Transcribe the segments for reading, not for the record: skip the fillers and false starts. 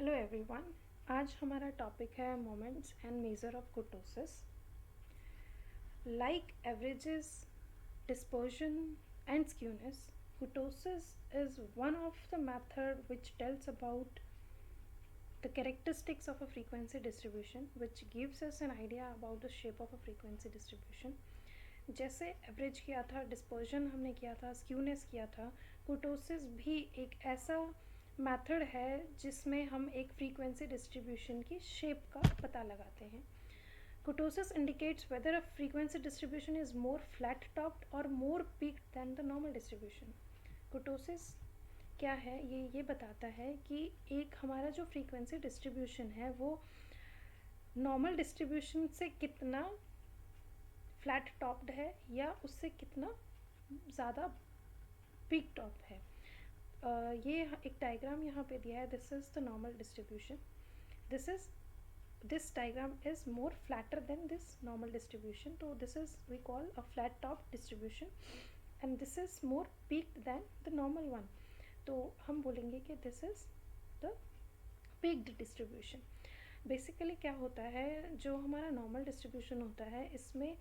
Hello everyone. आज हमारा topic है moments and measure of कुर्टोसिस। Like averages, dispersion and skewness, kurtosis is one of the method which tells about the characteristics of a frequency distribution which gives us an idea about the shape of a frequency distribution. जैसे average किया था, dispersion हमने किया था, skewness किया था, कुर्टोसिस भी एक ऐसा मेथड है जिसमें हम एक फ्रीक्वेंसी डिस्ट्रीब्यूशन की शेप का पता लगाते हैं. Kurtosis indicates whether a frequency distribution is more flat topped or more peaked than the normal distribution. Kurtosis क्या है, ये बताता है कि एक हमारा जो फ्रीक्वेंसी डिस्ट्रीब्यूशन है वो नॉर्मल डिस्ट्रीब्यूशन से कितना फ्लैट टॉप्ड है या उससे कितना ज़्यादा पीक टॉप है. ये एक डायग्राम यहाँ पे दिया है. This is the normal distribution. This diagram is more flatter than this normal distribution, so this is we call a flat top distribution, and this is more peaked than the normal one. तो हम बोलेंगे कि this is the peaked distribution. Basically क्या होता है, जो हमारा normal distribution होता है इसमें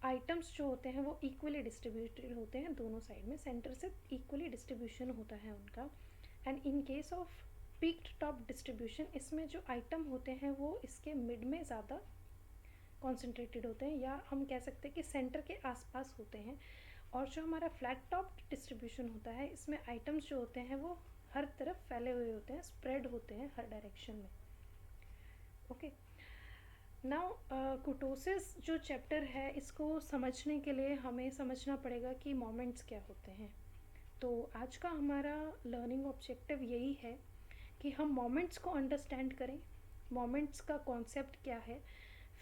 आइटम्स जो होते हैं वो इक्वली डिस्ट्रीब्यूटेड होते हैं दोनों साइड में, सेंटर से इक्वली डिस्ट्रीब्यूशन होता है उनका. And in case of peaked top distribution, इसमें जो आइटम होते हैं वो इसके मिड में ज़्यादा कॉन्सेंट्रेटेड होते हैं, या हम कह सकते हैं कि सेंटर के आसपास होते हैं. और जो हमारा फ्लैट टॉप डिस्ट्रीब्यूशन होता है इसमें आइटम्स जो होते हैं वो हर तरफ फैले हुए होते हैं, स्प्रेड होते हैं हर डायरेक्शन में. ओके, नाउ कुर्टोसिस जो चैप्टर है इसको समझने के लिए हमें समझना पड़ेगा कि मोमेंट्स क्या होते हैं. तो आज का हमारा लर्निंग ऑब्जेक्टिव यही है कि हम मोमेंट्स को अंडरस्टैंड करें, मोमेंट्स का कॉन्सेप्ट क्या है,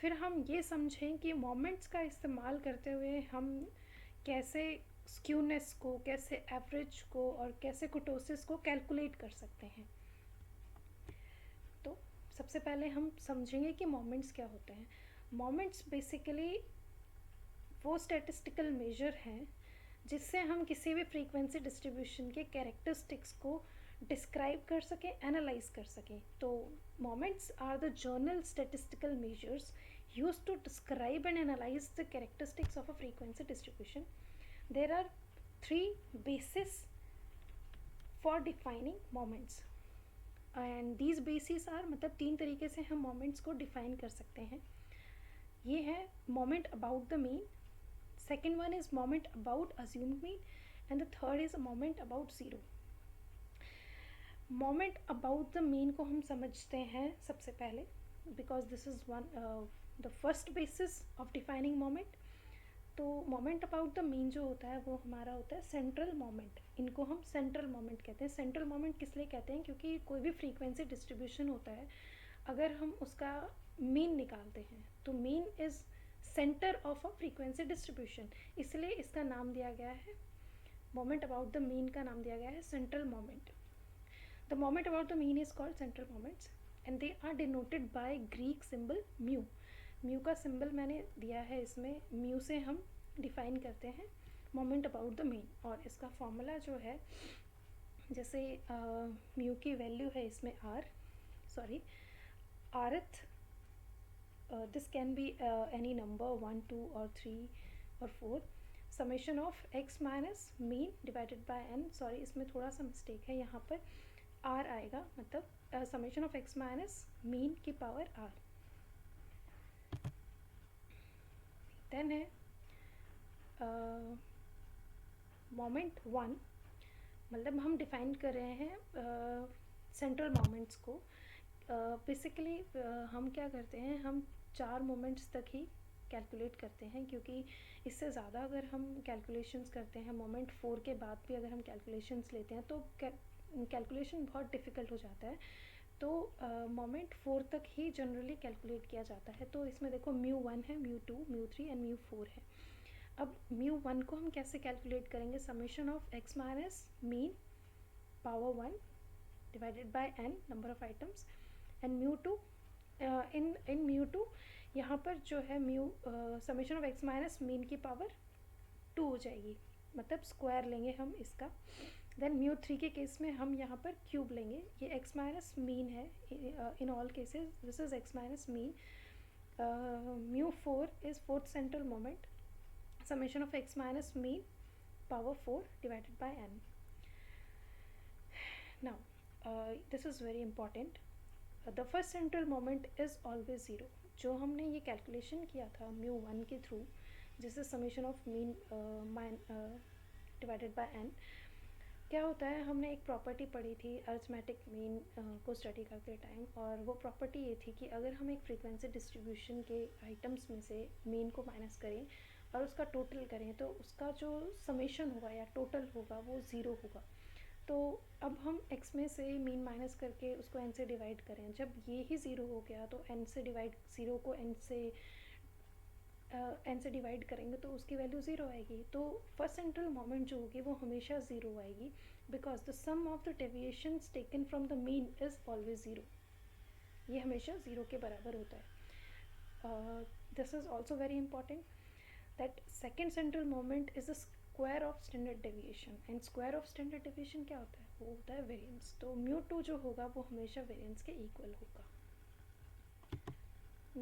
फिर हम ये समझें कि मोमेंट्स का इस्तेमाल करते हुए हम कैसे स्क्यूनेस को, कैसे एवरेज को और कैसे कुर्टोसिस को कैलकुलेट कर सकते हैं. तो सबसे पहले हम समझेंगे कि मोमेंट्स क्या होते हैं. मोमेंट्स बेसिकली वो स्टैटिस्टिकल मेजर हैं जिससे हम किसी भी फ्रीक्वेंसी डिस्ट्रीब्यूशन के कैरेक्टरिस्टिक्स को डिस्क्राइब कर सकें, एनालाइज कर सकें. तो moments are the general statistical measures used to describe and analyse the characteristics of a frequency distribution. There are 3 basis for defining moments, and these basis are, मतलब 3 तरीके से हम मोमेंट्स को डिफाइन कर सकते हैं. ये है moment about the mean, second one is moment about assumed mean, and the third is a moment about zero. moment about the mean को हम समझते हैं सबसे पहले, because this is one the first basis of defining moment. तो moment about the mean जो होता है वो हमारा होता है सेंट्रल मोमेंट. इनको हम सेंट्रल मोमेंट कहते हैं. सेंट्रल मोमेंट किस लिए कहते हैं, क्योंकि कोई भी फ्रीक्वेंसी डिस्ट्रीब्यूशन होता है, अगर हम उसका मीन निकालते हैं तो mean is centre of a frequency distribution, इसलिए इसका नाम दिया गया है, मोमेंट अबाउट द मीन का नाम दिया गया है central moment. The moment about the mean is called central moments and they are denoted by Greek symbol mu. Mu का सिंबल मैंने दिया है इसमें, म्यू से हम डिफाइन करते हैं मोमेंट अबाउट द मीन. और इसका फॉर्मूला जो है, जैसे म्यू की वैल्यू है इसमें rth. This can be any number 1, 2 or 3 or 4. Summation of x minus mean divided by n. Sorry, इसमें थोड़ा सा मिस्टेक है, यहाँ पर r आएगा, मतलब summation of x minus mean की पावर r. देन है मोमेंट 1, मतलब हम डिफाइन कर रहे हैं सेंट्रल मोमेंट्स को. बेसिकली हम क्या करते हैं, हम 4 मोमेंट्स तक ही कैलकुलेट करते हैं, क्योंकि इससे ज़्यादा अगर हम कैलकुलेशंस करते हैं, मोमेंट 4 के बाद भी अगर हम कैलकुलेशंस लेते हैं तो कैलकुलेशन बहुत डिफ़िकल्ट हो जाता है. तो मोमेंट 4 तक ही जनरली कैलकुलेट किया जाता है. तो इसमें देखो म्यू 1 है, म्यू 2, म्यू 3 एंड म्यू 4 है. अब म्यू 1 को हम कैसे कैलकुलेट करेंगे, summation of x minus mean power 1 divided by n number of items, and mu 2 in mu 2 यहाँ पर जो है mu summation of x minus mean की पावर 2 हो जाएगी, मतलब स्क्वायर लेंगे हम इसका. देन म्यू 3 के केस में हम यहाँ पर क्यूब लेंगे, ये एक्स माइनस मीन है in all cases, this is x minus mean. Mu 4 is fourth central moment, summation of x minus mean power 4 divided by n. Now this is very important. The first central moment is always 0. जो हमने ये calculation किया था mu 1 के through, जिस is summation of mean divided by n, क्या होता है, हमने एक प्रॉपर्टी पढ़ी थी अरिथमेटिक मीन को स्टडी करते टाइम, और वो प्रॉपर्टी ये थी कि अगर हम एक फ्रीक्वेंसी डिस्ट्रीब्यूशन के आइटम्स में से मीन को माइनस करें और उसका टोटल करें तो उसका जो समेशन होगा या टोटल होगा वो ज़ीरो होगा. तो अब हम x में से मीन माइनस करके उसको n से डिवाइड करें, जब ये ही ज़ीरो हो गया तो n से डिवाइड, ज़ीरो को n से डिवाइड करेंगे तो उसकी वैल्यू ज़ीरो आएगी. तो फर्स्ट सेंट्रल मोमेंट जो होगी वो हमेशा ज़ीरो आएगी, because the sum of the deviations taken from the mean is always zero. ये हमेशा ज़ीरो के बराबर होता है. This is also very important that second central moment is the square of standard deviation, and square of standard deviation क्या होता है, वो होता है variance. तो म्यू 2 जो होगा वो हमेशा variance के equal होगा.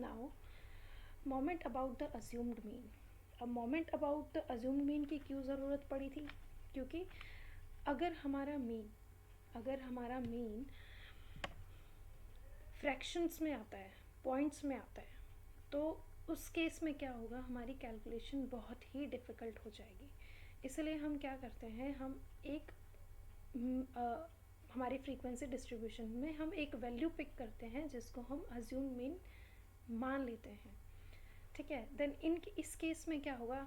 now moment about the assumed mean. अब moment about the assumed mean की क्यों ज़रूरत पड़ी थी, क्योंकि अगर हमारा mean fractions में आता है, points में आता है, तो उस केस में क्या होगा, हमारी कैलकुलेशन बहुत ही डिफ़िकल्ट हो जाएगी. इसलिए हम क्या करते हैं, हम एक हमारी फ्रीक्वेंसी डिस्ट्रीब्यूशन में हम एक वैल्यू पिक करते हैं जिसको हम अज्यूम मीन मान लेते हैं. ठीक है. देन इस केस में क्या होगा,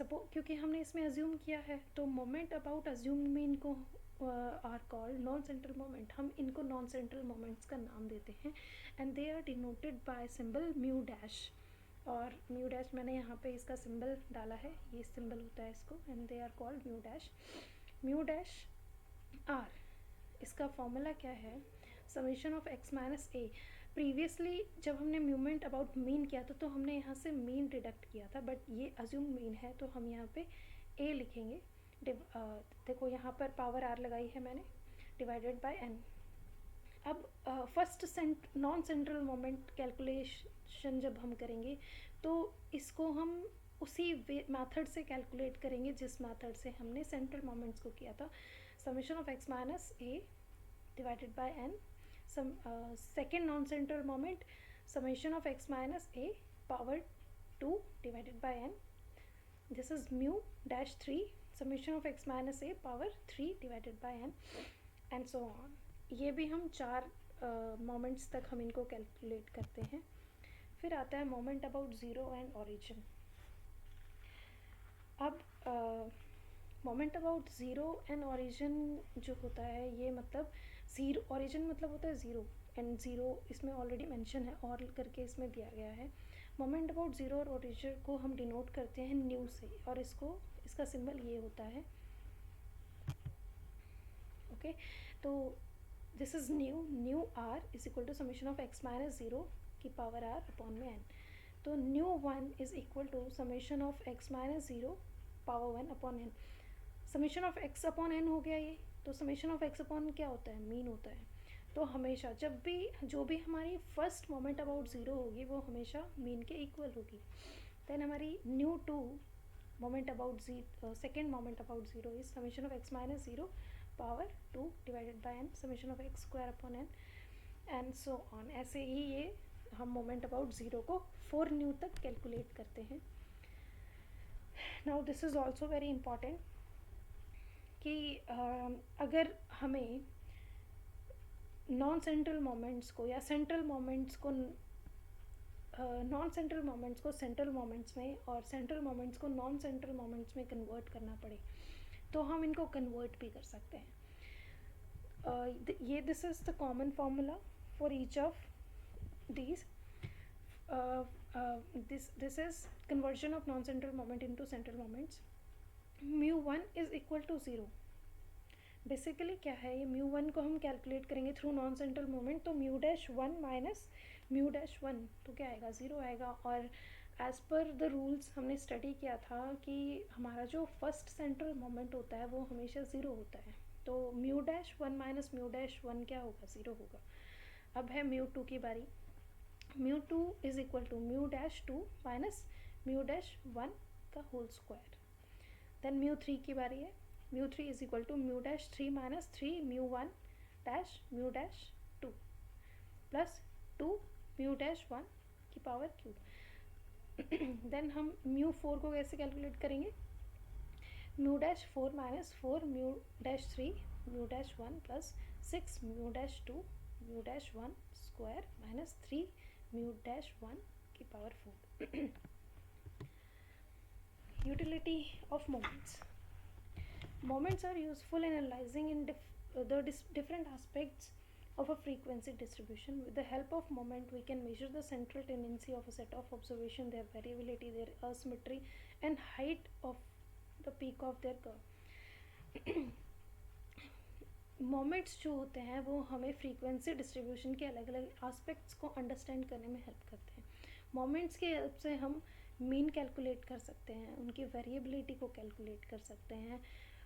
क्योंकि हमने इसमें अज्यूम किया है तो मोमेंट अबाउट अज्यूम मीन को are called non central moment. हम इनको नॉन सेंट्रल मोमेंट्स का नाम देते हैं and they are denoted by symbol mu dash. और म्यू डैश मैंने यहाँ पे इसका सिंबल डाला है, ये सिंबल होता है इसको, and they are called mu dash. Mu dash are, इसका फॉर्मूला क्या है, summation of x minus a. Previously जब हमने मूवमेंट अबाउट मीन किया था तो हमने यहाँ से मीन डिडक्ट किया था, बट ये अज्यूम मीन है तो हम यहाँ पे ए लिखेंगे. देखो यहाँ पर पावर आर लगाई है मैंने, डिवाइडेड बाय एन. अब first non central moment calculation जब हम करेंगे तो इसको हम उसी मेथड से कैलकुलेट करेंगे जिस मेथड से हमने सेंट्रल मोमेंट्स को किया था. Summation of x minus a divided by n. Second non central moment, summation of x minus a power 2 divided by n. This is mu dash 3, summation of x minus a power 3 divided by n, and so on. ये भी हम 4 moments तक हम इनको calculate करते हैं. फिर आता है moment about zero and origin. अब moment about zero and origin जो होता है, ये मतलब ज़ीरो, ओरिजिन मतलब होता है ज़ीरो, एंड ज़ीरो इसमें ऑलरेडी मेंशन है, और करके इसमें दिया गया है. मोमेंट अबाउट ज़ीरो और ओरिजिन को हम डिनोट करते हैं न्यू से, और इसका सिंबल ये होता है. ओके. तो this is mu r is equal to summation of x minus zero की पावर आर अपॉन में एन. तो mu 1 is equal to summation of x minus zero power 1 upon n. Summation of x upon n हो गया ये. तो summation of x upon क्या होता है, मीन होता है. तो हमेशा जब भी जो भी हमारी फर्स्ट मोमेंट अबाउट ज़ीरो होगी वो हमेशा मीन के इक्वल होगी. देन हमारी mu 2 moment about second moment about zero is summation of x minus zero power 2 divided by n, summation of x square upon n, and so on. ऐसे ही ये हम मोमेंट अबाउट ज़ीरो को 4 new तक calculate करते हैं. Now this is also very important कि अगर हमें नॉन सेंट्रल मोमेंट्स को या सेंट्रल मोमेंट्स को नॉन सेंट्रल मोमेंट्स को सेंट्रल मोमेंट्स में और सेंट्रल मोमेंट्स को नॉन सेंट्रल मोमेंट्स में कन्वर्ट करना पड़े तो हम इनको कन्वर्ट भी कर सकते हैं. ये this is the common formula for each of these. This is conversion of non-central moment into central moments. mu 1 is equal to 0. Basically क्या है, ये म्यू 1 को हम कैलकुलेट करेंगे थ्रू नॉन सेंट्रल मोमेंट, तो mu dash 1 minus mu dash 1 तो क्या आएगा, ज़ीरो आएगा. और एज़ पर द रूल्स हमने स्टडी किया था कि हमारा जो फर्स्ट सेंट्रल मोमेंट होता है वो हमेशा ज़ीरो होता है. तो mu dash 1 minus mu dash 1 क्या होगा, 0 होगा. अब है म्यू 2 की बारी. Mu 2 is equal to mu dash 2 minus mu dash 1 का होल स्क्वायर. देन म्यू 3 की बारी है. Mu 3 is equal to mu dash 3 minus 3 mu 1 dash mu dash 2 plus 2 mu dash 1 की पावर क्यूब. देन हम mu 4 को कैसे calculate करेंगे. Mu dash 4 minus 4 mu dash 3 mu dash 1 plus 6 mu dash 2 mu dash 1 square minus 3 mu dash 1 की power 4. Utility of moments. Moments are useful in analyzing in different aspects of a frequency distribution. With the help of moment, we can measure the central tendency of a set of observation, their variability, their asymmetry, and height of the peak of their curve. Moments जो होते हैं वो हमें frequency distribution के अलग अलग aspects को understand करने में हेल्प करते हैं. मोमेंट्स की हेल्प से हम मीन कैलकुलेट कर सकते हैं, उनकी वेरिएबिलिटी को कैलकुलेट कर सकते हैं.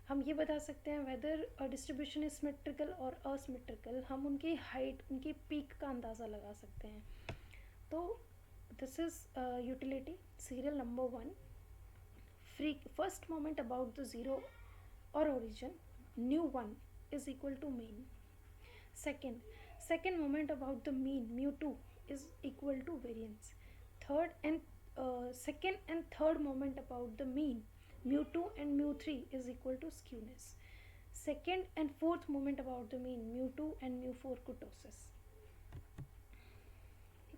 हम ये बता सकते हैं वेदर डिस्ट्रीब्यूशन इज सिमेट्रिकल और असिमेट्रिकल. हम उनकी हाइट, उनकी पीक का अंदाज़ा लगा सकते हैं. तो this is utility. Serial number 1. First moment about the zero और origin, new 1 is equal to mean. Second moment about the mean, mu 2 is equal to variance. Second and third moment about the mean, mu 2 and mu 3 is equal to skewness. Second and fourth moment about the mean, mu 2 and mu 4 kurtosis.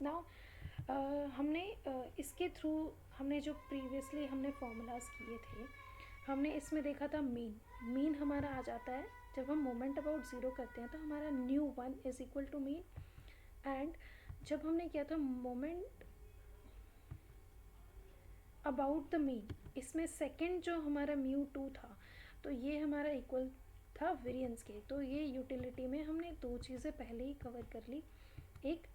Now हमने इसके through हमने जो previously हमने formulas किए थे, हमने इसमें देखा था मीन हमारा आ जाता है जब हम मोमेंट अबाउट ज़ीरो करते हैं तो हमारा mu 1 is equal to mean. And जब हमने किया था मोमेंट अबाउट द मीन, इसमें सेकंड जो हमारा म्यू 2 था तो ये हमारा इक्वल था वेरिएंस के. तो ये यूटिलिटी में हमने दो चीज़ें पहले ही कवर कर ली. एक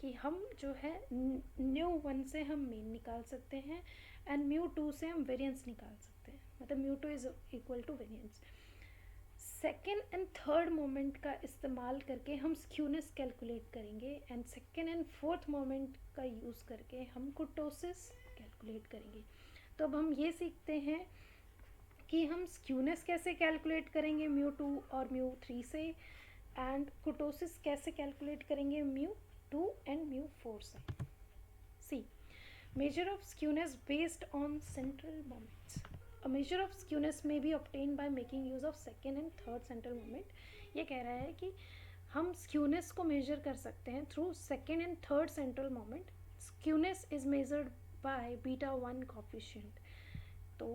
कि हम जो है न्यू 1 से हम मीन निकाल सकते हैं एंड म्यू 2 से हम वेरिएंस निकाल सकते हैं, मतलब mu 2 is equal to variance. Second and third moment का इस्तेमाल करके हम स्क्यूनेस कैलकुलेट करेंगे and second and fourth moment का यूज़ करके हम कुर्टोसिस कैलकुलेट करेंगे. तो अब हम ये सीखते हैं कि हम स्क्यूनेस कैसे कैलकुलेट करेंगे म्यू 2 और म्यू 3 से, एंड कुर्टोसिस कैसे कैलकुलेट करेंगे म्यू 2 एंड म्यू 4 से. सी measure of skewness based on central moments. A measure of skewness may be obtained by making use of second and third central moment. ये कह रहा है कि हम skewness को measure कर सकते हैं through second and third central moment. Skewness is measured by beta 1 coefficient. तो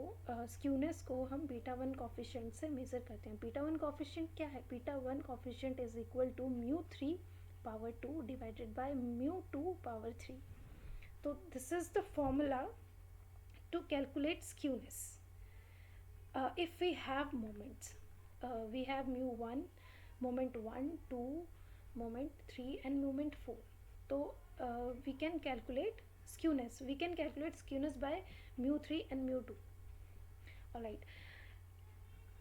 skewness को हम beta 1 coefficient से measure करते हैं. beta 1 coefficient क्या है? beta 1 coefficient is equal to mu 3 power 2 divided by mu 2 power 3. So this is the formula to calculate skewness. If we have moments, we have mu 1, moment 1, 2, moment 3 and moment 4. So we can calculate skewness. We can calculate skewness by mu 3 and mu 2. Alright.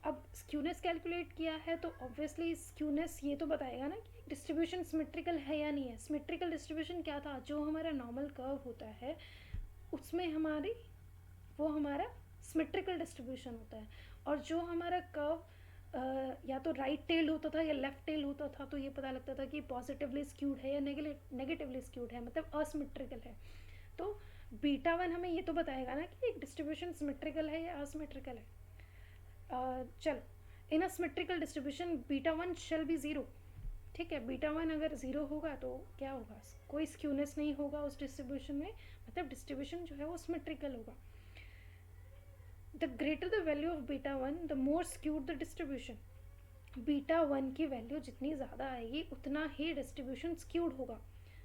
अब skewness calculate किया है तो obviously skewness ये तो बताएगा ना कि distribution symmetrical है या नहीं है. सिमेट्रिकल डिस्ट्रीब्यूशन क्या था? जो हमारा नॉर्मल कर्व होता है उसमें हमारा सिमेट्रिकल डिस्ट्रीब्यूशन होता है, और जो हमारा कर्व या तो राइट टेल होता था या लेफ्ट टेल होता था तो ये पता लगता था कि पॉजिटिवली स्क्यूड है या नेगेटिवली स्क्यूड है, मतलब असिमेट्रिकल है. तो बीटा 1 हमें ये तो बताएगा ना कि एक डिस्ट्रीब्यूशन सिमेट्रिकल है या असिमेट्रिकल है. चलो, in a symmetrical distribution beta 1 shall B zero. ठीक है, बीटा 1 अगर ज़ीरो होगा तो क्या होगा? कोई स्क्यूनेस नहीं होगा उस डिस्ट्रीब्यूशन में, मतलब डिस्ट्रीब्यूशन जो है वो सिमेट्रिकल होगा. The greater the value of beta 1 the more skewed the distribution. Beta 1 की वैल्यू जितनी ज़्यादा आएगी उतना ही डिस्ट्रीब्यूशन स्क्यूड होगा.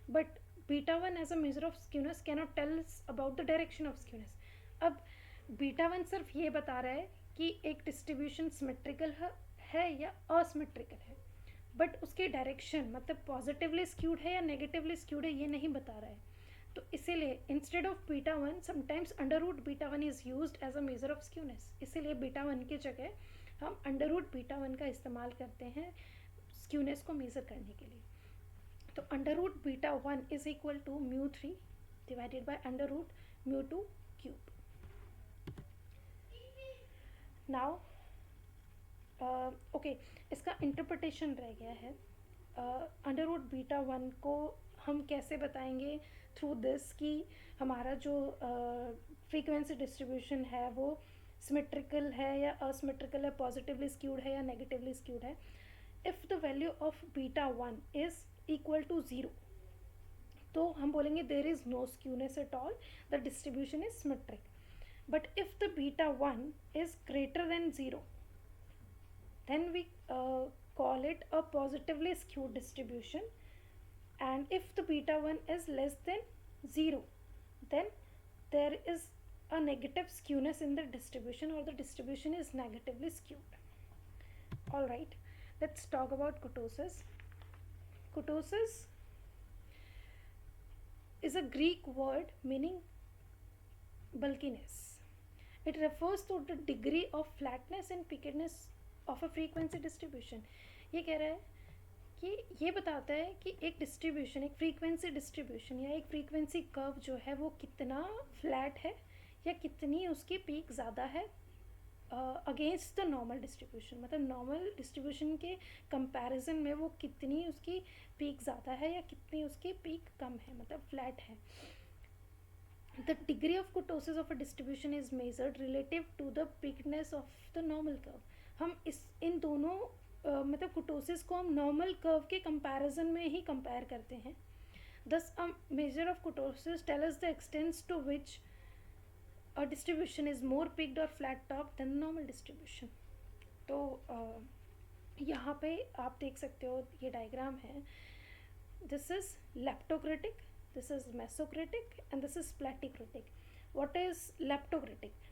But beta 1 as a measure of skewness cannot tell about the direction of skewness. अब बीटा 1 सिर्फ ये बता रहा है कि एक डिस्ट्रीब्यूशन सिमेट्रिकल है या असिमेट्रिकल है, बट उसकी डायरेक्शन मतलब पॉजिटिवली स्क्यूड है या नेगेटिवली स्क्यूड है ये नहीं बता रहा है. तो इसीलिए instead of beta 1 sometimes under root beta 1 is used as a measure of skewness. इसीलिए बीटा 1 की जगह हम अंडर रूट बीटा वन का इस्तेमाल करते हैं स्क्यूनेस को मेज़र करने के लिए। तो under root beta one is equal to mu three divided by under root mu two cube. Now okay, इसका इंटरप्रिटेशन रह गया है। अंडर रूट बीटा वन को हम कैसे बताएंगे थ्रू दिस कि हमारा जो फ्रीक्वेंसी डिस्ट्रीब्यूशन है वो सिमेट्रिकल है या असिमेट्रिकल है, पॉजिटिवली स्क्यूड है या नेगेटिवली स्क्यूड है। If the value of beta one is equal to zero तो हम बोलेंगे there is no skewness at all, the distribution is symmetric. But if the beta one is greater than zero then we call it a positively skewed distribution, and if the beta 1 is less than 0 then there is a negative skewness in the distribution, or the distribution is negatively skewed. All right, let's talk about kurtosis. Kurtosis is a Greek word meaning bulkiness. It refers to the degree of flatness and peakedness of a frequency distribution. ये कह रहा है कि ये बताता है कि एक डिस्ट्रीब्यूशन, एक फ्रीक्वेंसी डिस्ट्रीब्यूशन या एक फ्रीक्वेंसी कर्व जो है वो कितना फ्लैट है या कितनी उसकी पीक ज़्यादा है अगेंस्ट द नॉर्मल डिस्ट्रीब्यूशन। मतलब नॉर्मल डिस्ट्रीब्यूशन के कंपैरिजन में वो कितनी उसकी पीक ज़्यादा है या कितनी उसकी पीक कम है, मतलब फ्लैट है। The degree of kurtosis of a distribution is measured relative to the peakedness of the normal curve. हम इन दोनों मतलब kurtosis को हम नॉर्मल कर्व के कंपैरिजन में ही कंपेयर करते हैं। Thus a measure of kurtosis tells us the extent to which a distribution is more peaked or flat top than the normal distribution. तो यहाँ पे आप देख सकते हो ये डायग्राम है। This is leptocritic, this is mesocritic, and this is platycritic. What is leptocritic?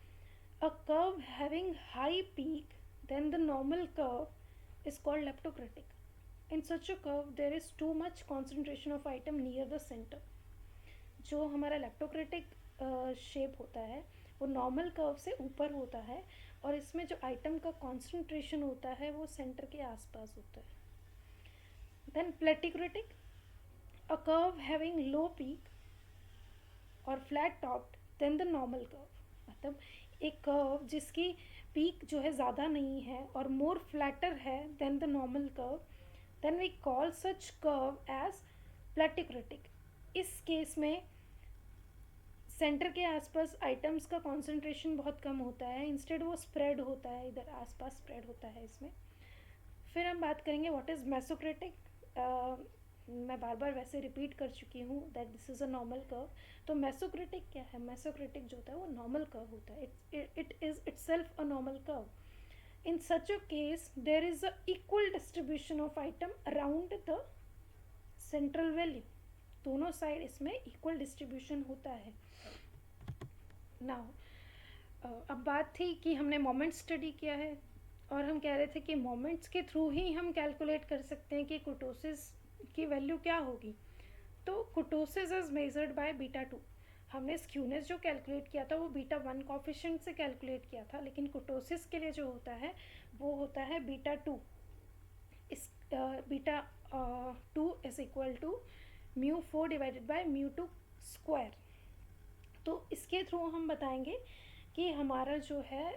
A curve having high peak than the normal curve is called leptocritic. In such a curve there is too much concentration of item near the center. जो हमारा leptocritic shape होता है वो normal curve से ऊपर होता है और इसमें जो आइटम का कॉन्सेंट्रेशन होता है वो सेंटर के आसपास होता है। Then platycritic, a curve having low peak और flat topped than the normal curve. मतलब एक कर्व जिसकी पीक जो है ज़्यादा नहीं है और मोर फ्लैटर है than the normal curve, then we call such curve as platycritic. इस केस में सेंटर के आसपास आइटम्स का कॉन्सेंट्रेशन बहुत कम होता है, इंस्टेड वो स्प्रेड होता है, इधर आसपास स्प्रेड होता है इसमें। फिर हम बात करेंगे व्हाट इज़ मेसोक्रेटिक। मैं बार बार वैसे रिपीट कर चुकी हूँ that this is a normal curve. तो मेसोक्रेटिक क्या है? मेसोक्रेटिक जो होता है वो नॉर्मल कर्व होता है, it is itself a normal curve. In such a case there is a equal distribution of item around the central value. दोनों साइड इसमें इक्वल डिस्ट्रीब्यूशन होता है। नाउ अब बात थी कि हमने मोमेंट स्टडी किया है और हम कह रहे थे कि मोमेंट्स के थ्रू ही हम कैलकुलेट कर सकते हैं कि kurtosis की वैल्यू क्या होगी। तो kurtosis is measured by beta two. हमने स्क्यूनेस जो कैलकुलेट किया था वो बीटा वन कोफिशिएंट से कैलकुलेट किया था, लेकिन kurtosis के लिए जो होता है वो होता है बीटा टू। इस beta two is equal to mu four divided by mu two square. तो इसके थ्रू हम बताएंगे कि हमारा जो है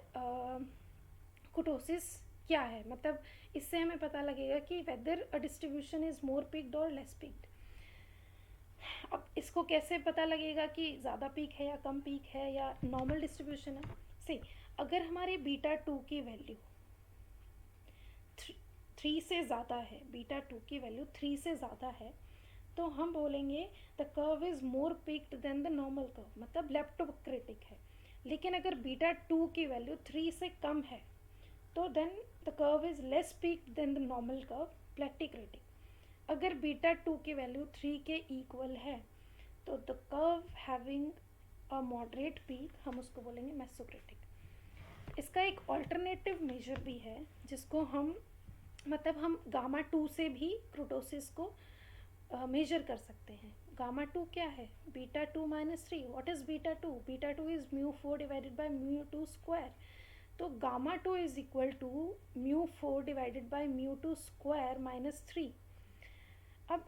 kurtosis क्या है। मतलब इससे हमें पता लगेगा कि weather a distribution is more picked और लेस पिक्ड। अब इसको कैसे पता लगेगा कि ज़्यादा पीक है या कम पीक है या नॉर्मल डिस्ट्रीब्यूशन है? सी, अगर हमारे बीटा टू की वैल्यू 3 से ज़्यादा है, बीटा टू की वैल्यू 3 से ज़्यादा है, तो हम बोलेंगे the curve is more peaked than the normal curve, मतलब लेप्टोक्रेटिक है। लेकिन अगर बीटा टू की वैल्यू 3 से कम है तो then the curve is less peaked than the normal curve, platykurtic. अगर बीटा टू की वैल्यू 3 के इक्वल है तो the curve having a moderate peak हम उसको बोलेंगे मेसोक्रेटिक। इसका एक ऑल्टरनेटिव मेजर भी है जिसको हम मतलब हम गामा टू से भी kurtosis को मेजर कर सकते हैं। गामा टू क्या है? Beta two minus three. What is beta two? Beta two is mu four divided by mu two square. तो gamma two is equal to mu 4 divided by mu two square minus 3. अब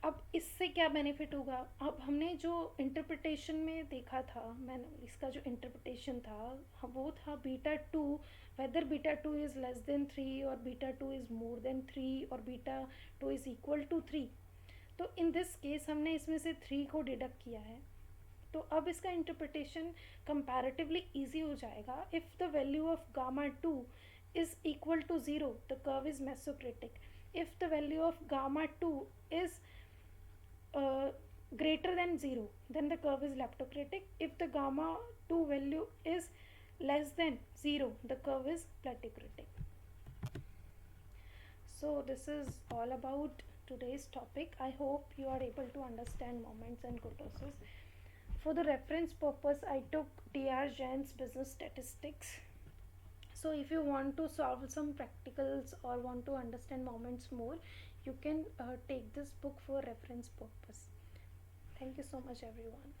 अब इससे क्या benefit होगा? अब हमने जो interpretation में देखा था, मैंने इसका जो इंटरप्रिटेशन था वो था beta two, whether beta two is less than 3 और beta two is more than 3 और beta two is equal to 3. तो इन दिस केस हमने इसमें से 3 को डिडक्ट किया है. तो अब इसका इंटरप्रिटेशन कंपैरेटिवली ईजी हो जाएगा. If the value of gamma two is equal to 0 the curve is mesokurtic. If the value of gamma two is greater than 0 then the curve is leptocratic. If the gamma 2 value is less than 0 the curve is plateaucratic. So this is all about today's topic. I hope you are able to understand moments and kurtosis. For the reference purpose I took D.R. Jain's business statistics. So if you want to solve some practicals or want to understand moments more, you can take this book for reference purpose. Thank you so much everyone.